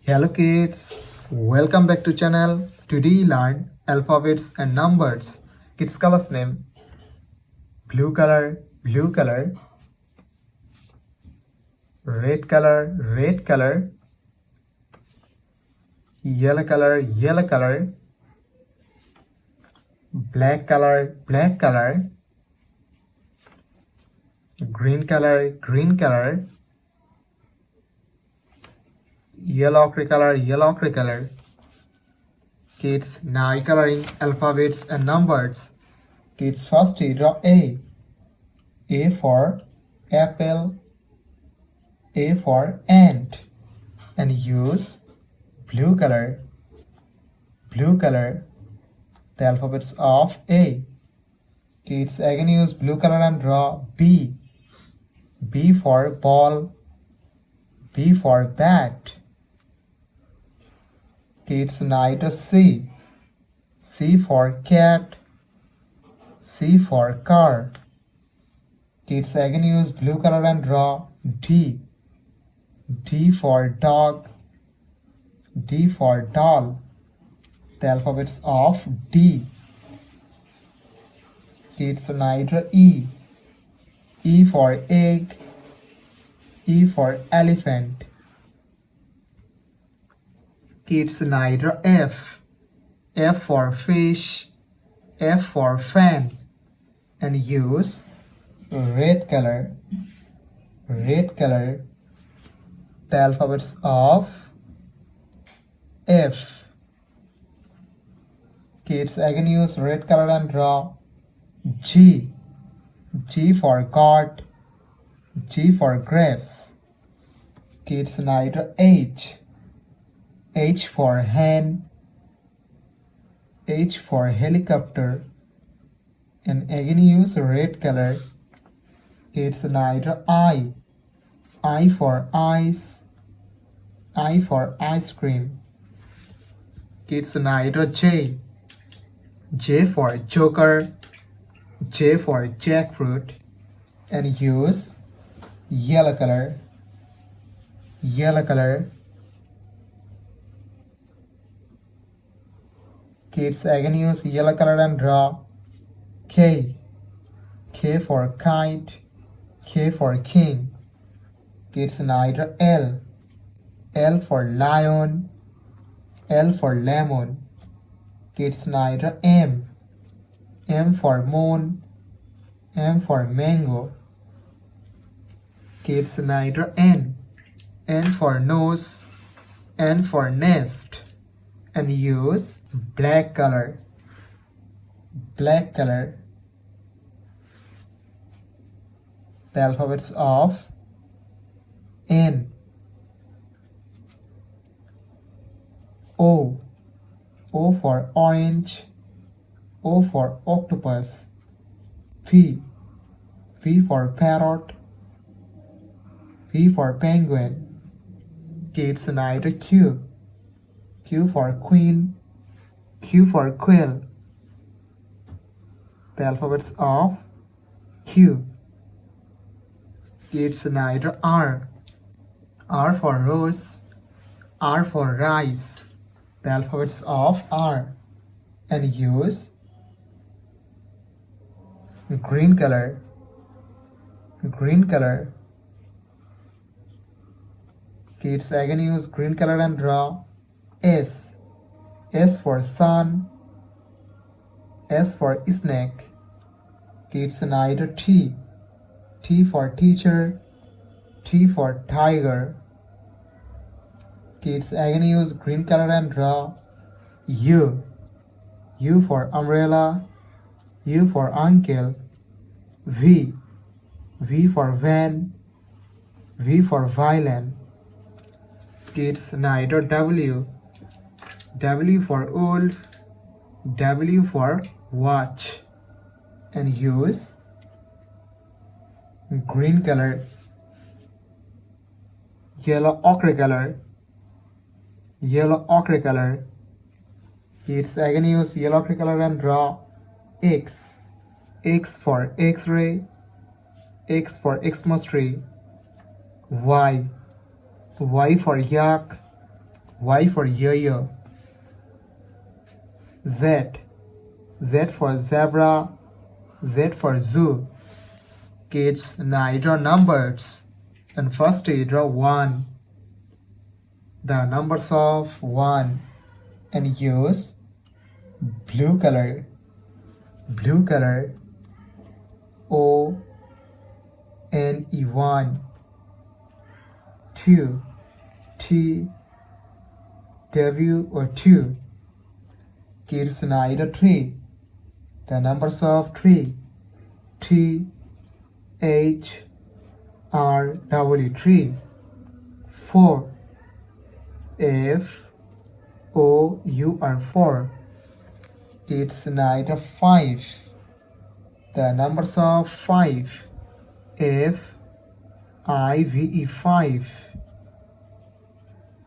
Hello kids, welcome back to channel. Today learn alphabets and numbers. Kids colors name blue color, red color, yellow color, black color, green color, yellow color. Kids now coloring alphabets and numbers. Kids first draw A. A for apple, A for ant, and use blue color, the alphabets of A. Kids again use blue color and draw B. B for ball, B for bat. Kids now draw C. C for cat, C for car. Kids again use blue color and draw D. D for dog, D for doll, the alphabets of D. Kids now draw E. E for egg, E for elephant. Kids now draw F. F for fish, F for fan, and use red color, the alphabets of F. Kids again use red color and draw G. G for God, G for grapes. Kids now draw H. H for hen, H for helicopter, and again use red color. Kids now draw I. I for ice, I for ice cream. Kids now draw J. J for joker, J for jackfruit, and use yellow color. Kids again use yellow color and draw K. K for kite, K for king. Kids now draw L. L for lion, L for lemon. Kids now draw M. M for moon, M for mango. Kids now draw N. N for nose, N for nest, and use black color, the alphabets of N. O. O for orange, O for octopus. P. P for parrot, P for penguin. Kids now draw Q. Q for queen, Q for quill, the alphabets of Q. Kids now draw R. R for rose, R for rice, the alphabets of R, and use green color. Kids again use green color and draw S. S for sun, S for snake. Kids now draw T. T for teacher, T for tiger. Kids again use green color and draw U. U for umbrella, U for uncle. V. V for van, V for violin. Kids now draw W. W for wolf, W for watch, and use green color, yellow ochre color. Kids again use yellow ochre color and draw X. X for X-ray, X for Xmas tree. Y. Y for yak, Y for yo-yo. Z. Z for zebra. Z for zoo. Kids, now I draw numbers. And first I draw 1. The numbers of 1. And use blue color. Blue color. O N E 1. 2. T W or 2. Kids, now I draw 3. The numbers of 3. T H R W 3. 4. F O U R 4. It's night of 5. The numbers of 5. F I V E 5.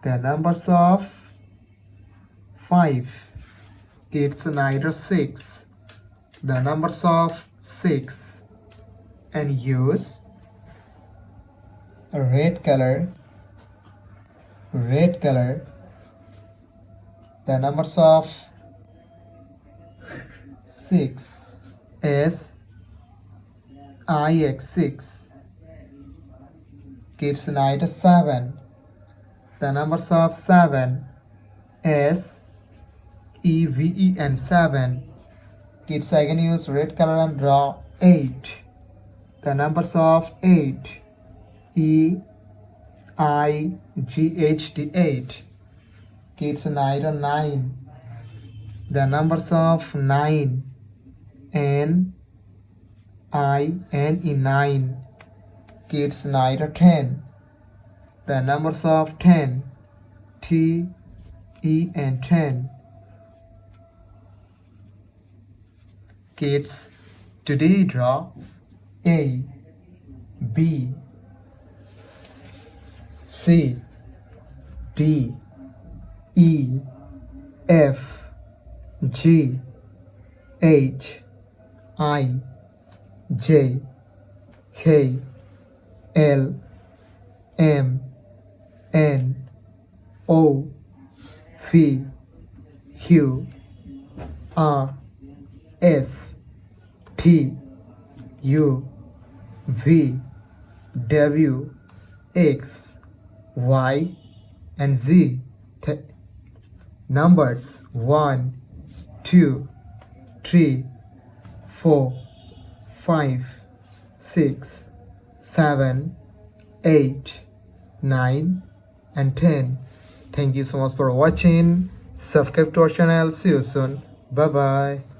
The numbers of 5. It's night of 6. The numbers of 6. And use a red color. Red color. The numbers of 6. S I X 6. Kids, night 7. The numbers of 7. S E V E and 7. Kids, I can use red color and draw 8. The numbers of 8. E I G H T 8. Kids, night 9. The numbers of 9. N I N E 9. Kids, night 10. The numbers of 10. T E and 10. Kids, today draw A B C D E F G H I J K L M N O P Q R S T U V W X Y and Z. Numbers 1 2 3 4 5 6 7 8 9 and 10. Thank you so much for watching. Subscribe to our channel. See you soon. Bye bye.